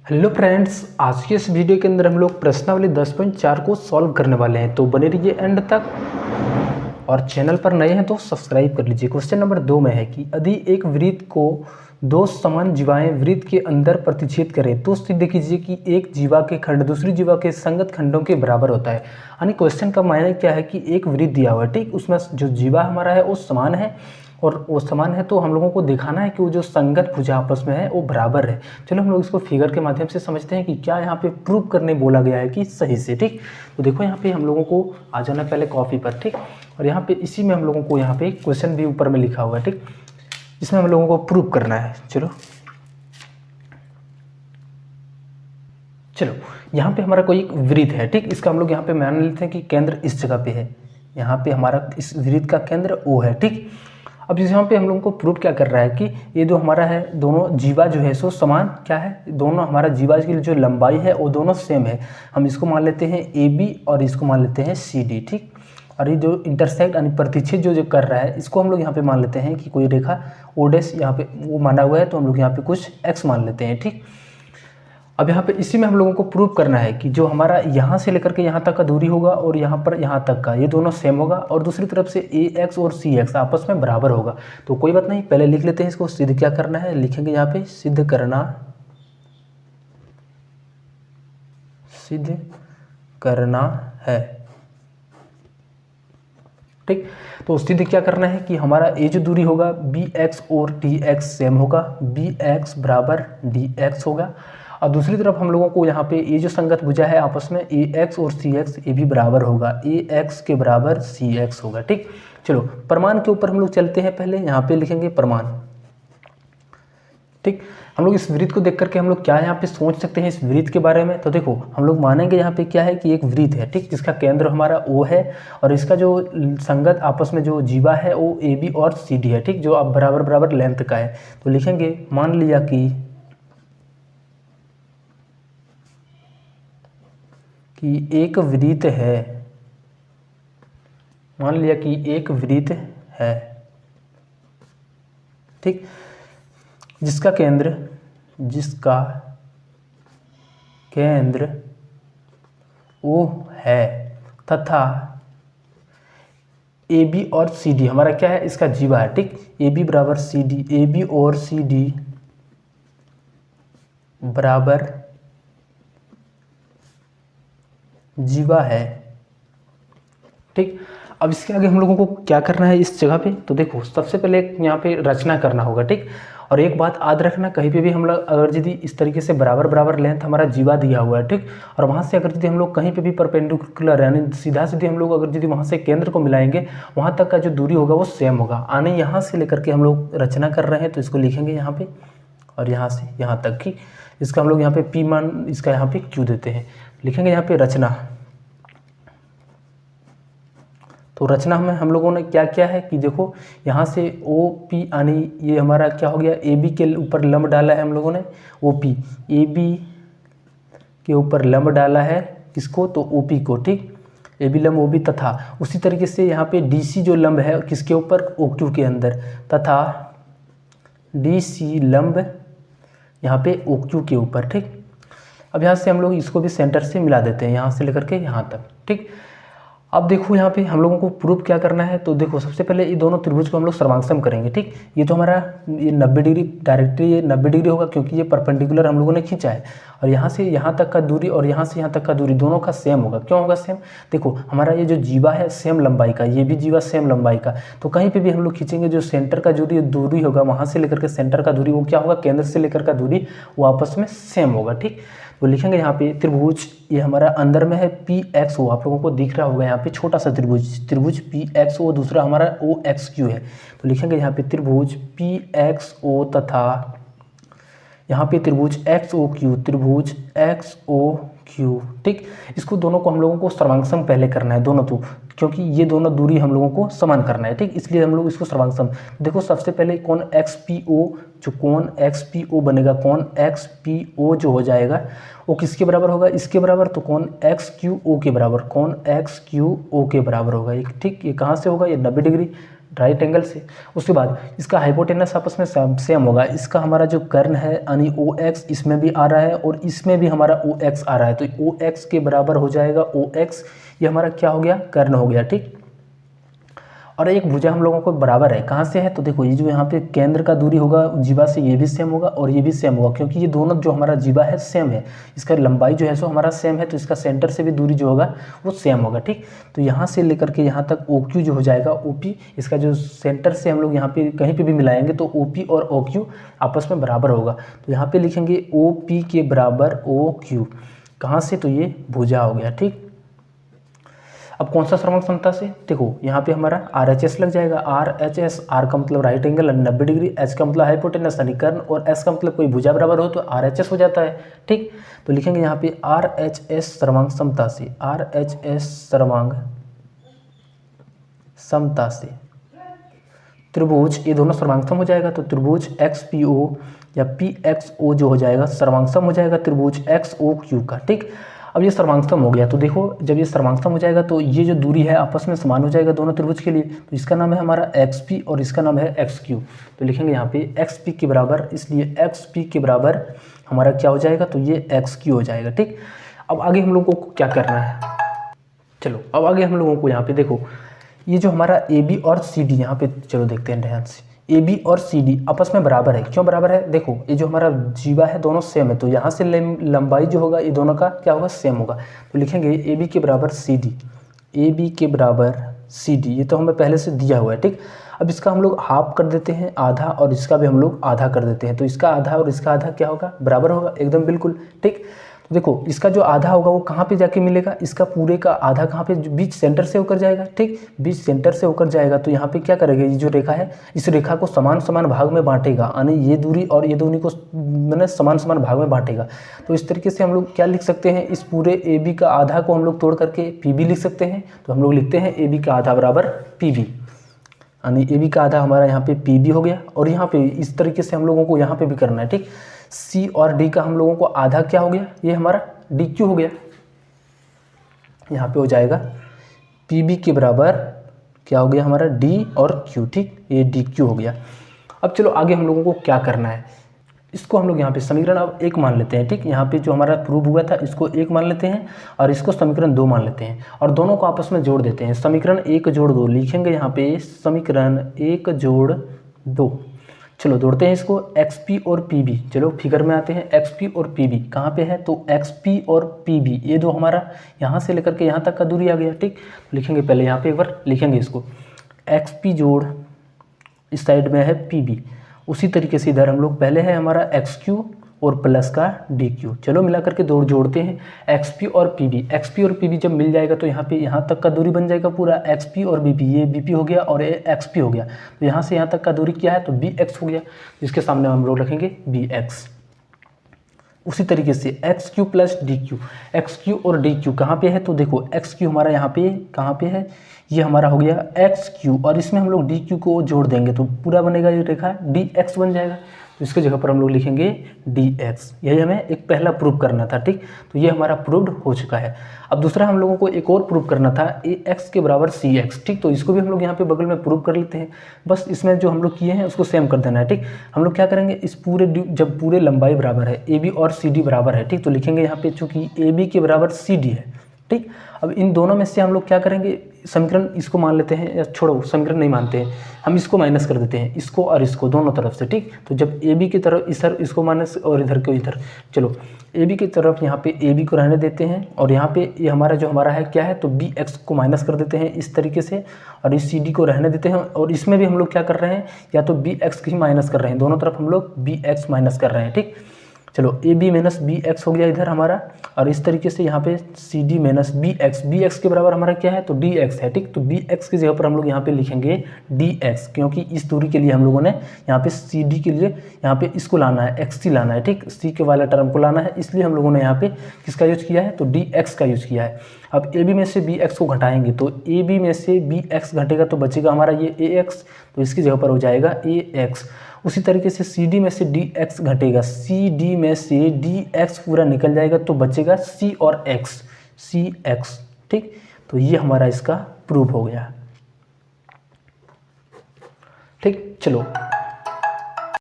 Hello friends, आज के इस वीडियो के अंदर हम लोग प्रश्नावली 10.4 को सॉल्व करने वाले हैं। तो बने रहिए एंड तक और चैनल पर नए हैं तो सब्सक्राइब कर लीजिए। क्वेश्चन नंबर 2 में है कि यदि एक वृत्त को दो समान जीवाएं वृत्त के अंदर प्रतिच्छेद करें तो सिद्ध कीजिए कि एक जीवा के खंड दूसरी जीवा के संगत खंडों के बराबर होता है। यानी क्वेश्चन का मायने क्या है कि एक वृत्त दिया हुआ है, ठीक, उसमें जो जीवा हमारा है वो समान है और वो समान है तो हम लोगों को दिखाना है कि वो जो संगत भुजा आपस में है वो बराबर है। चलो हम लोग इसको फिगर के माध्यम से समझते हैं कि क्या यहाँ पे प्रूव करने बोला गया है कि सही से, ठीक। तो देखो यहाँ पे हम लोगों को आ जाना पहले कॉपी पर, ठीक, और यहाँ पे इसी में हम लोगों को यहाँ पे क्वेश्चन भी ऊपर में लिखा हुआ है, ठीक, इसमें हम लोगों को प्रूव करना है। चलो यहाँ पे हमारा कोई एक वृत्त है, ठीक, इसका हम लोग यहाँ पे मान लेते हैं कि केंद्र इस जगह पे है। यहाँ पे हमारा इस वृत्त का केंद्र O है, ठीक। अब यहाँ पे हम लोगों को प्रूव क्या कर रहा है कि ये जो हमारा है दोनों जीवा जो है सो समान क्या है, दोनों हमारा जीवा की जो लंबाई है वो दोनों सेम है। हम इसको मान लेते हैं AB और इसको मान लेते हैं CD, ठीक। और ये जो इंटरसेक्ट यानी प्रतिच्छेद जो कर रहा है इसको हम लोग यहाँ पे मान लेते हैं कि कोई रेखा O' यहाँ पे वो माना हुआ है, तो हम लोग यहाँ पे कुछ X मान लेते हैं, ठीक। अब यहाँ पे इसी में हम लोगों को प्रूव करना है कि जो हमारा यहाँ से लेकर के यहाँ तक का दूरी होगा और यहाँ पर यहाँ तक का ये दोनों सेम होगा और दूसरी तरफ से AX और CX आपस में बराबर होगा। तो कोई बात नहीं, पहले लिख लेते हैं इसको। सिद्ध क्या करना है लिखेंगे यहाँ पे, सिद्ध करना है, ठीक। तो सिद्ध क्या करना है कि हमारा ये जो दूरी होगा BX और DX सेम होगा, BX बराबर DX होगा। और दूसरी तरफ हम लोगों को यहाँ पे ये जो संगत भुजा है आपस में AX और CX ये भी बराबर होगा, AX के बराबर CX होगा, ठीक। चलो प्रमाण के ऊपर हम लोग चलते हैं। पहले यहाँ पे लिखेंगे प्रमाण, ठीक। हम लोग इस वृत्त को देख करके हम लोग क्या यहाँ पे सोच सकते हैं इस वृत्त के बारे में। तो देखो हम लोग मानेंगे यहाँ पे क्या है कि एक वृत्त है, ठीक, जिसका केंद्र हमारा O है और इसका जो संगत आपस में जो जीवा है वो AB और CD है, ठीक, जो अब बराबर बराबर लेंथ का है। तो लिखेंगे मान लिया कि एक वृत्त है, मान लिया कि एक वृत्त है, ठीक, जिसका केंद्र O है तथा AB और CD हमारा क्या है, इसका जीवा है, ठीक। AB बराबर CD, AB और CD बराबर जीवा है, ठीक। अब इसके आगे हम लोगों को क्या करना है इस जगह पे। तो देखो सबसे पहले यहाँ पे रचना करना होगा, ठीक। और एक बात याद रखना, कहीं पे भी हम लोग अगर यदि इस तरीके से बराबर बराबर लेंथ हमारा जीवा दिया हुआ है, ठीक, और वहाँ से अगर यदि हम लोग कहीं पे भी परपेंडिकुलर यानी सीधा सीधे हम लोग अगर यदि वहाँ से केंद्र को मिलाएंगे वहाँ तक का जो दूरी होगा वो सेम होगा। आने यहाँ से लेकर के हम लोग रचना कर रहे हैं तो इसको लिखेंगे यहाँ पे और यहाँ से यहाँ तक की इसका हम लोग यहाँ पे P मान इसका यहाँ पे Q देते हैं। लिखेंगे यहाँ पे रचना। तो रचना में हम लोगों ने क्या किया है कि देखो यहाँ से OP यानी ये हमारा क्या हो गया, AB के ऊपर लंब डाला है हम लोगों ने, OP AB के ऊपर लंब डाला है किसको, तो OP को, ठीक, AB लंब OB तथा उसी तरीके से यहाँ पे DC जो लंब है किसके ऊपर, OQ के अंदर तथा DC लंब यहाँ पे OQ के ऊपर, ठीक। अब यहाँ से हम लोग इसको भी सेंटर से मिला देते हैं यहाँ से लेकर के यहाँ तक, ठीक। अब देखो यहाँ पे हम लोगों को प्रूफ क्या करना है। तो देखो सबसे पहले ये दोनों त्रिभुज को हम लोग सर्वांगसम करेंगे, ठीक। ये तो हमारा ये 90 डिग्री डायरेक्टली ये 90 डिग्री होगा क्योंकि ये परपेंडिकुलर हम लोगों ने खींचा है और यहाँ से यहाँ तक का दूरी और यहाँ से यहाँ तक का दूरी दोनों का सेम होगा। क्यों होगा सेम, देखो हमारा ये जो जीवा है सेम लंबाई का, ये भी जीवा सेम लंबाई का, तो कहीं पर भी हम लोग खींचेंगे जो सेंटर का जो दूरी होगा वहाँ से लेकर के सेंटर का दूरी वो क्या होगा, केंद्र से लेकर का दूरी वो आपस में सेम होगा, ठीक। तो लिखेंगे यहाँ पे त्रिभुज ये हमारा अंदर में है PXO, आप लोगों को दिख रहा होगा यहाँ पे छोटा सा त्रिभुज PXO, दूसरा हमारा OXQ है। तो लिखेंगे यहाँ पे त्रिभुज PXO तथा यहाँ पे त्रिभुज XOQ, ठीक। इसको दोनों को हम लोगों को सर्वांगसम पहले करना है दोनों, तो क्योंकि ये दोनों दूरी हम लोगों को समान करना है, ठीक, इसलिए हम लोग इसको सर्वांगसम। देखो सबसे पहले कोण XPO, जो कोण XPO बनेगा, कोण XPO जो हो जाएगा वो किसके बराबर होगा, इसके बराबर, तो कोण XQO के बराबर, कोण XQO के बराबर होगा, ठीक। ये कहाँ से होगा, ये 90 डिग्री राइट एंगल से। उसके बाद इसका हाइपोटेनस आपस में सेम होगा। इसका हमारा जो कर्ण है यानी OX इसमें भी आ रहा है और इसमें भी हमारा OX आ रहा है, तो OX के बराबर हो जाएगा OX, ये हमारा क्या हो गया, कर्ण हो गया, ठीक। और एक भुजा हम लोगों को बराबर है, कहाँ से है, तो देखो ये जो यहाँ पे केंद्र का दूरी होगा जीवा से, ये भी सेम होगा और ये भी सेम होगा, क्योंकि ये दोनों जो हमारा जीवा है सेम है, इसका लंबाई जो है सो हमारा सेम है, तो इसका सेंटर से भी दूरी जो होगा वो सेम होगा, ठीक। तो यहाँ से लेकर के यहाँ तक OQ जो हो जाएगा OP, इसका जो सेंटर से हम लोग यहाँ पे कहीं पर भी मिलाएंगे तो OP और OQ आपस में बराबर होगा। तो यहाँ पर लिखेंगे OP के बराबर OQ, कहाँ से, तो ये भुजा हो गया, ठीक। अब कौन सा सर्वांग समता से, देखो यहाँ पे हमारा RHS लग जाएगा, RHS, R का मतलब राइट एंगल 90 डिग्री, H का मतलब हाइपोटेनस यानी कर्ण और S का मतलब कोई भुजा बराबर हो तो RHS हो जाता है, ठीक। तो लिखेंगे यहाँ पे RHS सर्वांग समता से, RHS सर्वांग समता से त्रिभुज, ये दोनों सर्वांगसम हो जाएगा, तो त्रिभुज XPO या PXO जो हो जाएगा सर्वांगसम हो जाएगा त्रिभुज XOQ का, ठीक। अब ये सर्वांगसम हो गया, तो देखो जब ये सर्वांगसम हो जाएगा तो ये जो दूरी है आपस में समान हो जाएगा दोनों त्रिभुज के लिए, तो इसका नाम है हमारा XP और इसका नाम है XQ। तो लिखेंगे यहाँ पे XP के बराबर, इसलिए XP के बराबर हमारा क्या हो जाएगा, तो ये XQ हो जाएगा, ठीक। अब आगे हम लोगों को क्या करना है, चलो अब आगे हम लोगों को यहाँ पे देखो ये जो हमारा AB और CD, यहाँ पे चलो देखते हैं ध्यान से, AB और CD आपस में बराबर है, क्यों बराबर है, देखो ये जो हमारा जीवा है दोनों सेम है, तो यहाँ से लंबाई जो होगा ये दोनों का क्या होगा, सेम होगा। तो लिखेंगे AB के बराबर CD, AB के बराबर CD, ये तो हमें पहले से दिया हुआ है, ठीक। अब इसका हम लोग हाफ कर देते हैं, आधा, और इसका भी हम लोग आधा कर देते हैं, तो इसका आधा और इसका आधा क्या होगा, बराबर होगा एकदम बिल्कुल, ठीक। तो देखो इसका जो आधा होगा वो कहाँ पे जाके मिलेगा, इसका पूरे का आधा कहाँ पे, बीच सेंटर से होकर जाएगा, ठीक, बीच सेंटर से होकर जाएगा। तो यहाँ पे क्या करेगा, ये जो रेखा है इस रेखा को समान समान भाग में बांटेगा, यानी ये दूरी और ये दूरी को मैंने समान समान भाग में बांटेगा। तो इस तरीके से हम लोग क्या लिख सकते हैं, इस पूरे AB का आधा को हम लोग तोड़ करके PB लिख सकते हैं। तो हम लोग लिखते हैं AB का आधा बराबर PB, यानी AB का आधा हमारा यहाँ पे PB हो गया। और यहाँ पे इस तरीके से हम लोगों को यहाँ पे भी करना है, ठीक। C और D का हम लोगों को आधा क्या हो गया, ये हमारा DQ हो गया, यहाँ पे हो जाएगा PB के बराबर क्या हो गया हमारा D और Q, ठीक, ये DQ हो गया। अब चलो आगे हम लोगों को क्या करना है, इसको हम लोग यहाँ पे समीकरण अब 1 मान लेते हैं, ठीक। यहाँ पे जो हमारा प्रूव हुआ था इसको 1 मान लेते हैं और इसको समीकरण 2 मान लेते हैं और दोनों को आपस में जोड़ देते हैं। समीकरण 1 जोड़ 2 लिखेंगे यहाँ पे, समीकरण 1 जोड़ 2, चलो जोड़ते हैं इसको, XP और PB, चलो फिगर में आते हैं। XP और PB कहाँ पे है, तो XP और PB ये जो हमारा यहाँ से लेकर के यहाँ तक का दूरी आ गया, ठीक। लिखेंगे पहले यहाँ पे एक बार लिखेंगे इसको, XP जोड़ इस साइड में है PB, उसी तरीके से इधर हम लोग पहले है हमारा XQ और प्लस का DQ, चलो मिला करके जोड़ते हैं XP और PB। XP और PB जब मिल जाएगा तो यहाँ पे यहाँ तक का दूरी बन जाएगा पूरा XP और BP, ये BP हो गया और ये XP हो गया, तो यहाँ से यहाँ तक का दूरी क्या है, तो BX हो गया, जिसके सामने हम लोग रखेंगे BX। उसी तरीके से XQ प्लस DQ, XQ और DQ कहाँ पे है, तो देखो XQ हमारा यहाँ पे कहाँ पे है, ये हमारा हो गया XQ और इसमें हम लोग DQ को जोड़ देंगे तो पूरा बनेगा ये रेखा DX बन जाएगा। तो इसके जगह पर हम लोग लिखेंगे DX, यही हमें एक पहला प्रूव करना था, ठीक। तो ये हमारा प्रूव्ड हो चुका है। अब दूसरा हम लोगों को एक और प्रूव करना था, AX के बराबर CX, ठीक। तो इसको भी हम लोग यहाँ पे बगल में प्रूव कर लेते हैं, बस इसमें जो हम लोग किए हैं उसको सेम कर देना है, ठीक। हम लोग क्या करेंगे, इस पूरे जब पूरे लंबाई बराबर है, AB और CD बराबर है, ठीक, तो लिखेंगे यहाँ पे चूँकि AB के बराबर CD है, ठीक। अब इन दोनों में से हम लोग क्या करेंगे, समीकरण इसको मान लेते हैं, या छोड़ो समीकरण नहीं मानते हैं, हम इसको माइनस कर देते हैं, इसको और इसको दोनों तरफ से, ठीक। तो जब AB की तरफ इधर इसको माइनस और इधर को इधर, चलो AB की तरफ यहाँ पे AB को रहने देते हैं और यहाँ पे ये हमारा जो हमारा है क्या है, तो BX को माइनस कर देते हैं इस तरीके से और इस CD को रहने देते हैं और इसमें भी हम लोग क्या कर रहे हैं, या तो BX की माइनस कर रहे हैं, दोनों तरफ हम लोग BX माइनस कर रहे हैं, ठीक। चलो AB माइनस BX हो गया इधर हमारा और इस तरीके से यहाँ पे CD माइनस BX, BX के बराबर हमारा क्या है, तो DX है, ठीक। तो BX की जगह पर हम लोग यहाँ पे लिखेंगे DX, क्योंकि इस दूरी के लिए हम लोगों ने यहाँ पे CD के लिए यहाँ पे इसको लाना है, XC लाना है, ठीक, C के वाला टर्म को लाना है, इसलिए हम लोगों ने यहाँ पे किसका यूज किया है, तो DX का यूज किया है। अब AB में से BX को घटाएंगे तो AB में से BX घटेगा तो बचेगा हमारा ये AX, तो इसकी जगह पर हो जाएगा AX। उसी तरीके से CD में से DX घटेगा, CD में से DX पूरा निकल जाएगा तो बचेगा C और X, CX, ठीक। तो ये हमारा इसका प्रूफ हो गया। चलो